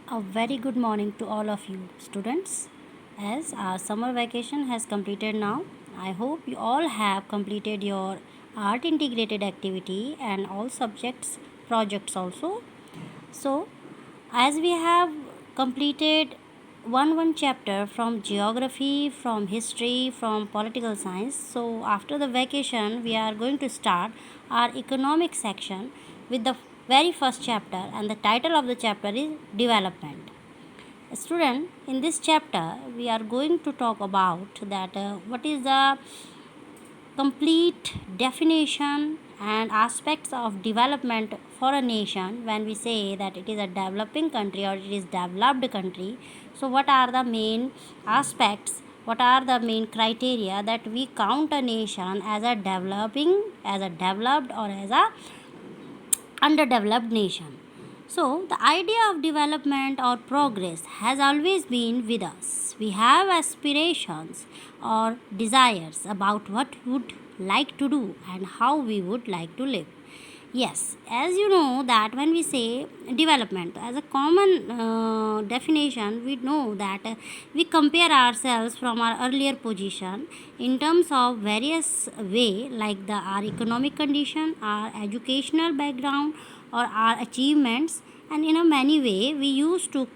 A very good morning to all of you students. As our summer vacation has completed now, I hope you all have completed your art integrated activity and all subjects projects also. So, as we have completed one chapter from geography, from history, from political science, so after the vacation we are going to start our economic section with the very first chapter, and the title of the chapter is development. Student, in this chapter we are going to talk about that what is the complete definition and aspects of development for a nation. When we say that it is a developing country or it is developed country, so what are the main aspects, what are the main criteria that we count a nation as a developing, as a developed, or as a underdeveloped nation. So, the idea of development or progress has always been with us. We have aspirations or desires about what we would like to do and how we would like to live. Yes, as you know that when we say development as a common definition, we know that we compare ourselves from our earlier position in terms of various way, like our economic condition, our educational background, or our achievements, and in a many way we used to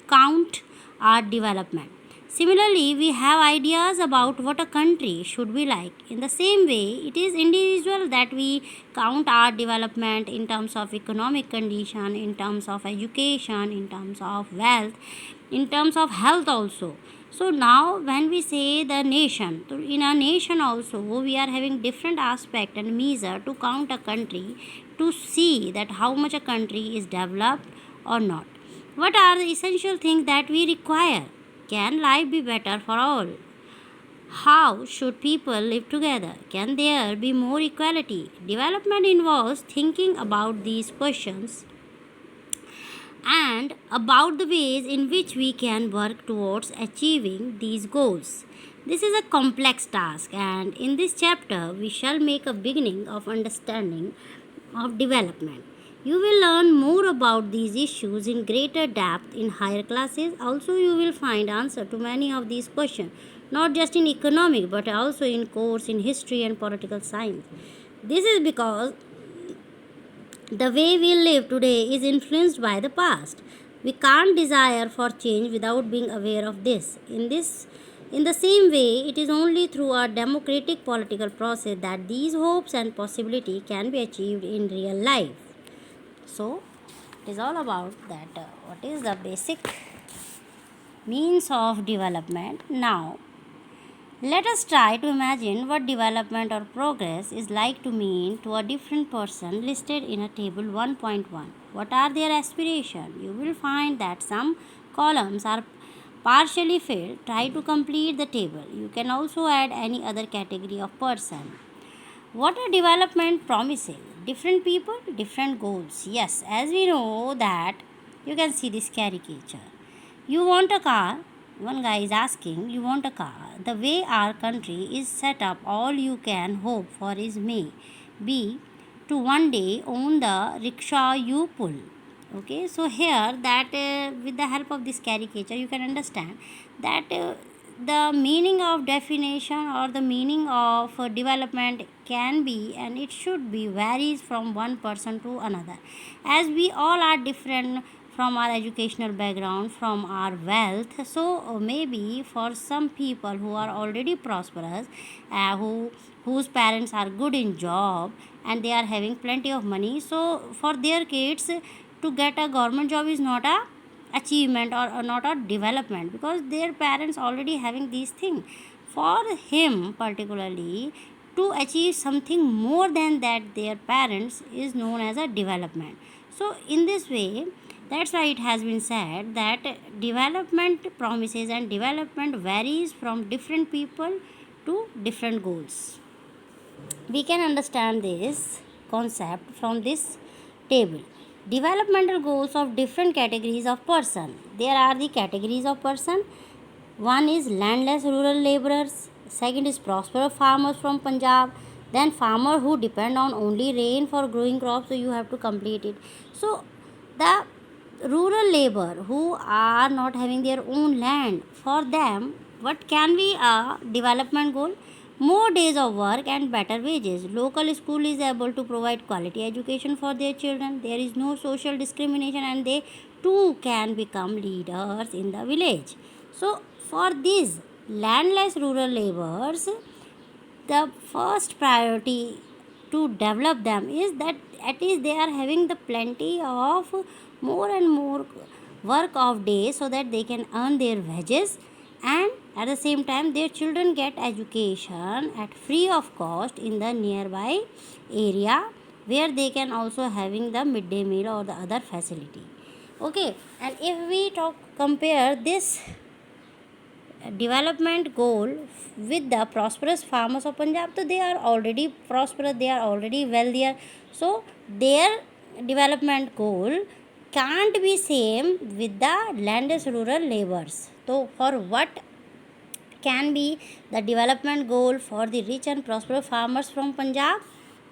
count our development. Similarly, we have ideas about what a country should be like. In the same way, it is individual that we count our development in terms of economic condition, in terms of education, in terms of wealth, in terms of health also. So now when we say the nation, so in a nation also we are having different aspect and measure to count a country, to see that how much a country is developed or not. What are the essential things that we require? Can life be better for all? How should people live together? Can there be more equality? Development involves thinking about these questions and about the ways in which we can work towards achieving these goals. This is a complex task, and in this chapter, we shall make a beginning of understanding of development. You will learn more about these issues in greater depth in higher classes. Also, you will find answer to many of these questions, not just in economic but also in course in history and political science. This is because the way we live today is influenced by the past. We can't desire for change without being aware of this. In the same way, it is only through our democratic political process that these hopes and possibility can be achieved in real life. So, it is all about that what is the basic means of development. Now, let us try to imagine what development or progress is like to mean to a different person listed in a table 1.1. What are their aspirations? You will find that some columns are partially filled. Try to complete the table. You can also add any other category of person. What a development promises? Different people, different goals. Yes, as we know that you can see this caricature. You want a car? One guy is asking, you want a car? The way our country is set up, all you can hope for is may be to one day own the rickshaw you pull. Okay, so here that with the help of this caricature, you can understand that the meaning of definition or the meaning of development can be and it should be varies from one person to another, as we all are different from our educational background, from our wealth. So maybe for some people who are already prosperous, whose parents are good in job and they are having plenty of money, so for their kids to get a government job is not a achievement or not a development, because their parents already having these things. For him particularly, to achieve something more than that their parents is known as a development. So in this way, that's why it has been said that development promises and development varies from different people to different goals. We can understand this concept from this table. Developmental goals of different categories of person. There are the categories of person. One is landless rural laborers. Second is prosperous farmers from Punjab. Then farmer who depend on only rain for growing crops. So you have to complete it. So the rural labor who are not having their own land, for them, what can be a development goal? More days of work and better wages. Local school is able to provide quality education for their children. There is no social discrimination and they too can become leaders in the village. So for these landless rural laborers, the first priority to develop them is that at least they are having the plenty of more and more work of days so that they can earn their wages, and at the same time their children get education at free of cost in the nearby area where they can also having the midday meal or the other facility. Okay, and if we talk compare this development goal with the prosperous farmers of Punjab, so they are already prosperous, they are already wealthier, so their development goal can't be same with the landless rural laborers. So for what can be the development goal for the rich and prosperous farmers from Punjab?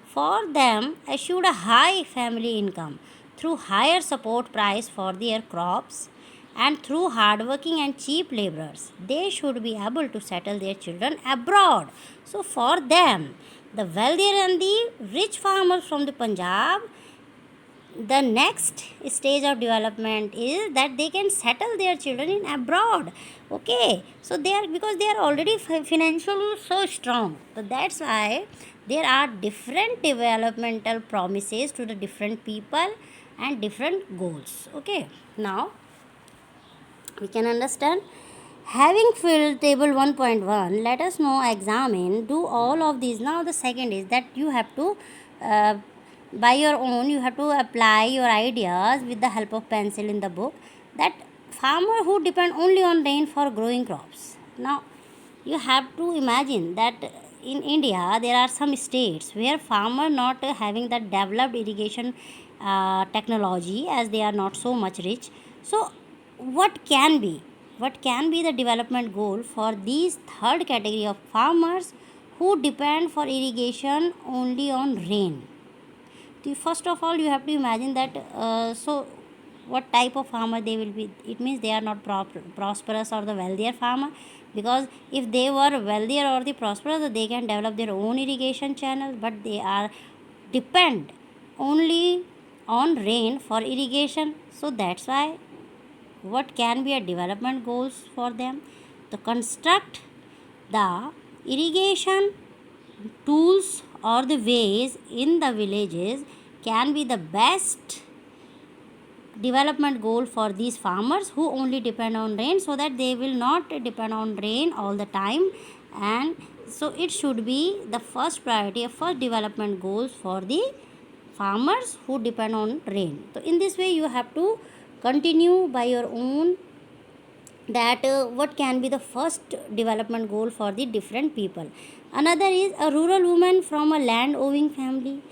For them, assured a high family income through higher support price for their crops and through hardworking and cheap laborers. They should be able to settle their children abroad. So for them, the wealthier and the rich farmers from the Punjab, the next stage of development is that they can settle their children in abroad. Okay, so they are, because they are already financially so strong, so that's why there are different developmental promises to the different people and different goals. Okay, now we can understand. Having filled table 1.1, let us now examine do all of these. Now the second is that you have to uh, by your own you have to apply your ideas with the help of pencil in the book, that farmer who depend only on rain for growing crops. Now you have to imagine that in India there are some states where farmer not having the developed irrigation technology, as they are not so much rich. So what can be the development goal for these third category of farmers who depend for irrigation only on rain? First of all you have to imagine that so what type of farmer they will be. It means they are not prosperous or the wealthier farmer, because if they were wealthier or the prosperous, they can develop their own irrigation channel, but they are depend only on rain for irrigation. So that's why what can be a development goals for them? To construct the irrigation tools or the ways in the villages can be the best development goal for these farmers who only depend on rain, so that they will not depend on rain all the time. And so it should be the first priority, first development goals for the farmers who depend on rain. So in this way you have to continue by your own that what can be the first development goal for the different people. Another is a rural woman from a land owning family,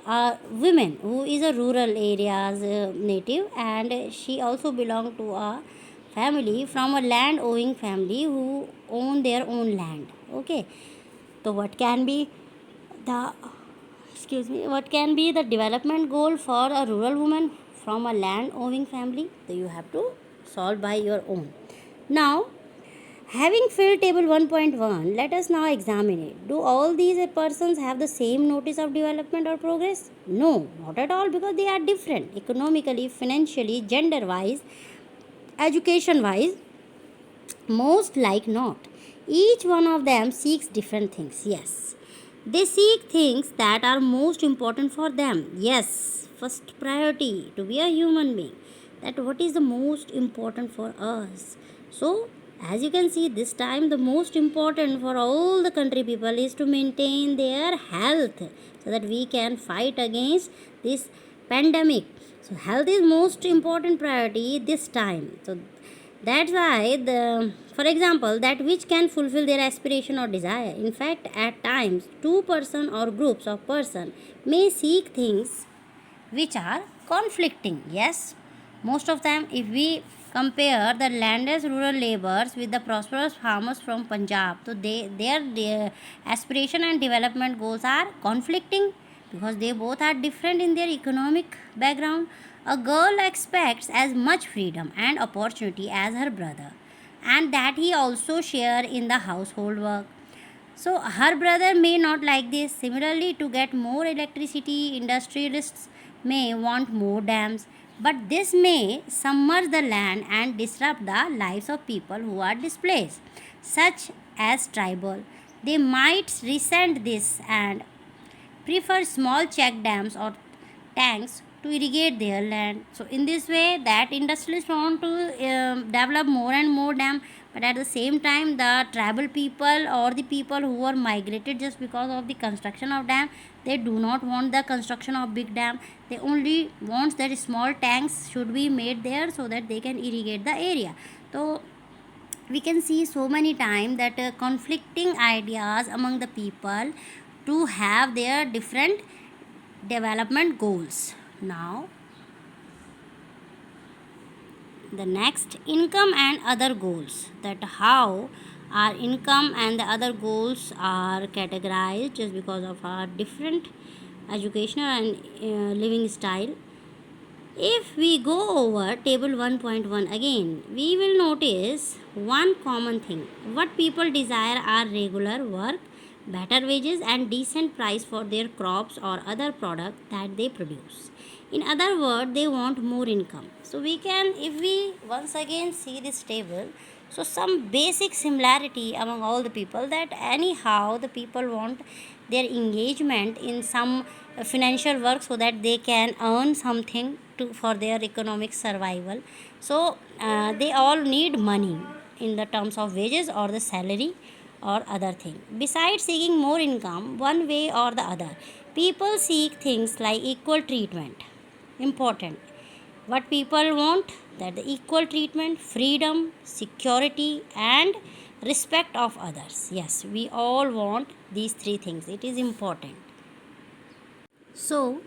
a woman who is a rural areas native, and she also belong to a family from a land owning family who own their own land. Okay, so what can be the what can be the development goal for a rural woman from a land owning family? So you have to solve by your own. Now, having filled table 1.1, let us now examine it. Do all these persons have the same notice of development or progress? No, not at all, because they are different economically, financially, gender wise, education wise, most like not. Each one of them seeks different things. Yes, they seek things that are most important for them. Yes, first priority to be a human being, that what is the most important for us. So as you can see, this time the most important for all the country people is to maintain their health, so that we can fight against this pandemic. So health is most important priority this time. So that's why for example, that which can fulfill their aspiration or desire. In fact, at times two person or groups of person may seek things which are conflicting. Yes, most of them, if we compare the landless rural laborers with the prosperous farmers from Punjab, so their aspiration and development goals are conflicting, because they both are different in their economic background. A girl expects as much freedom and opportunity as her brother, and that he also share in the household work. So her brother may not like this. Similarly, to get more electricity, industrialists may want more dams, but this may submerge the land and disrupt the lives of people who are displaced, such as tribal. They might resent this and prefer small check dams or tanks to irrigate their land. So in this way, that industrialists want to develop more and more dam, but at the same time, the tribal people or the people who are migrated just because of the construction of dam, they do not want the construction of big dam. They only want that small tanks should be made there so that they can irrigate the area. So we can see so many times that conflicting ideas among the people to have their different development goals. Now, the next, income and other goals, that how our income and the other goals are categorized just because of our different educational and living style. If we go over table 1.1 again, we will notice one common thing. What people desire are regular work, better wages, and decent price for their crops or other product that they produce. In other words, they want more income. So we can, if we once again see this table, so some basic similarity among all the people, that anyhow the people want their engagement in some financial work so that they can earn something for their economic survival. So they all need money in the terms of wages or the salary or other thing. Besides seeking more income, one way or the other, people seek things like equal treatment. Important. What people want, that the equal treatment, freedom, security, and respect of others. Yes, we all want these three things. It is important. So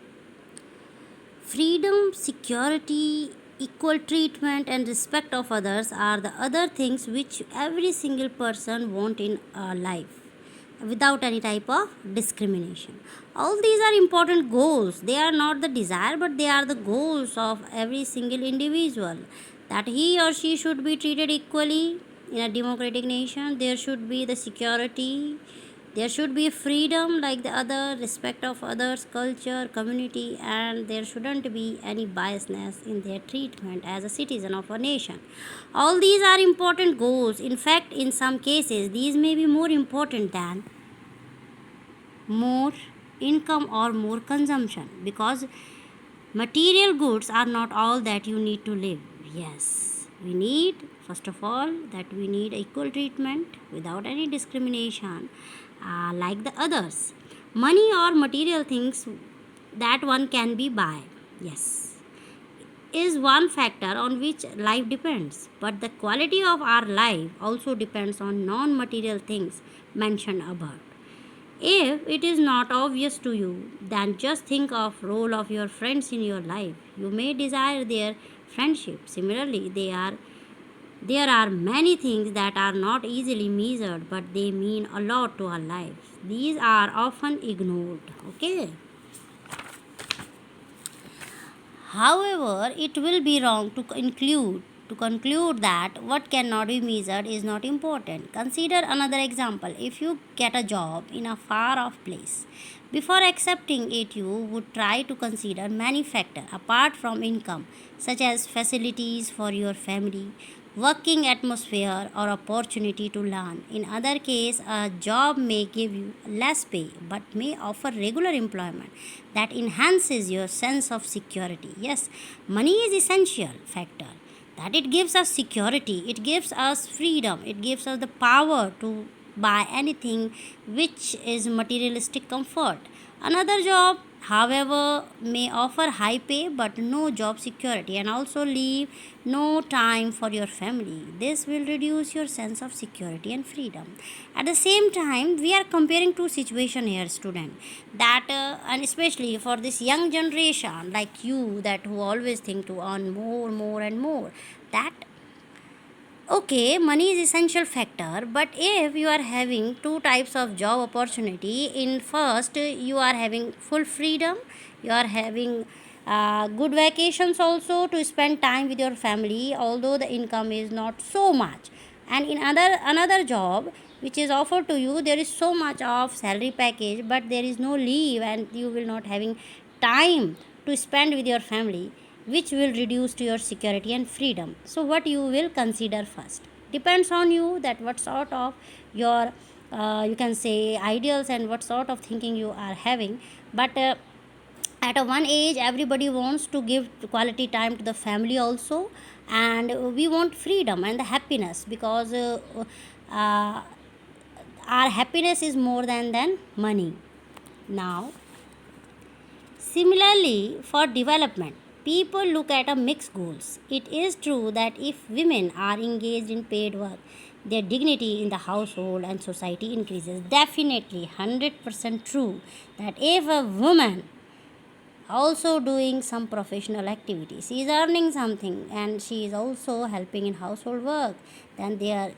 freedom, security, equal treatment, and respect of others are the other things which every single person want in life without any type of discrimination. All these are important goals. They are not the desire, but they are the goals of every single individual, that he or she should be treated equally in a democratic nation. There should be the security, there should be freedom like the other, respect of others, culture, community, and there shouldn't be any biasness in their treatment as a citizen of a nation. All these are important goals. In fact, in some cases, these may be more important than more income or more consumption, because material goods are not all that you need to live. Yes, we need, first of all, that we need equal treatment without any discrimination like the others. Money or material things that one can be buy, yes, is one factor on which life depends, but the quality of our life also depends on non material things mentioned above. If it is not obvious to you, then just think of role of your friends in your life. You may desire their friendship. Similarly, there are many things that are not easily measured, but they mean a lot to our lives. These are often ignored. Okay. However, it will be wrong to conclude that what cannot be measured is not important. Consider another example. If you get a job in a far off place, before accepting it, you would try to consider many factors apart from income, such as facilities for your family, working atmosphere, or opportunity to learn. In other case, a job may give you less pay but may offer regular employment that enhances your sense of security. Yes, money is essential factor, that it gives us security, it gives us freedom, it gives us the power to buy anything which is materialistic comfort. Another job, however, may offer high pay but no job security, and also leave no time for your family. This will reduce your sense of security and freedom. At the same time, we are comparing two situations here, student. That and especially for this young generation like you, that who always think to earn more and more. That okay, money is essential factor, but if you are having two types of job opportunity, in first you are having full freedom, you are having Good vacations also to spend time with your family, although the income is not so much. And in another job which is offered to you, there is so much of salary package, but there is no leave, and you will not having time to spend with your family, which will reduce to your security and freedom. So what you will consider first depends on you, that what sort of your you can say ideals and what sort of thinking you are having. But at a one age, everybody wants to give quality time to the family also, and we want freedom and the happiness, because uh, our happiness is more than money. Now, similarly, for development, people look at a mixed goals. It is true that if women are engaged in paid work, their dignity in the household and society increases. Definitely, 100% true that if a woman also doing some professional activity, she is earning something and she is also helping in household work, then their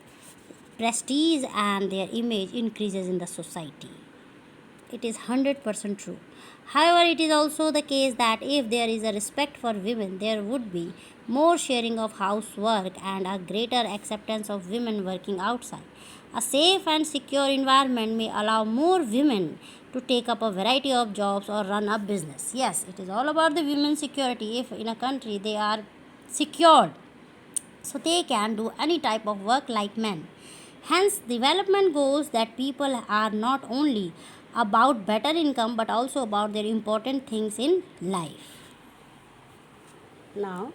prestige and their image increases in the society. It is 100% true. However, it is also the case that if there is a respect for women, there would be more sharing of housework and a greater acceptance of women working outside. A safe and secure environment may allow more women to take up a variety of jobs or run a business. Yes, it is all about the women's security. If in a country they are secured, so they can do any type of work like men. Hence, development goals that people are not only about better income but also about their important things in life. Now,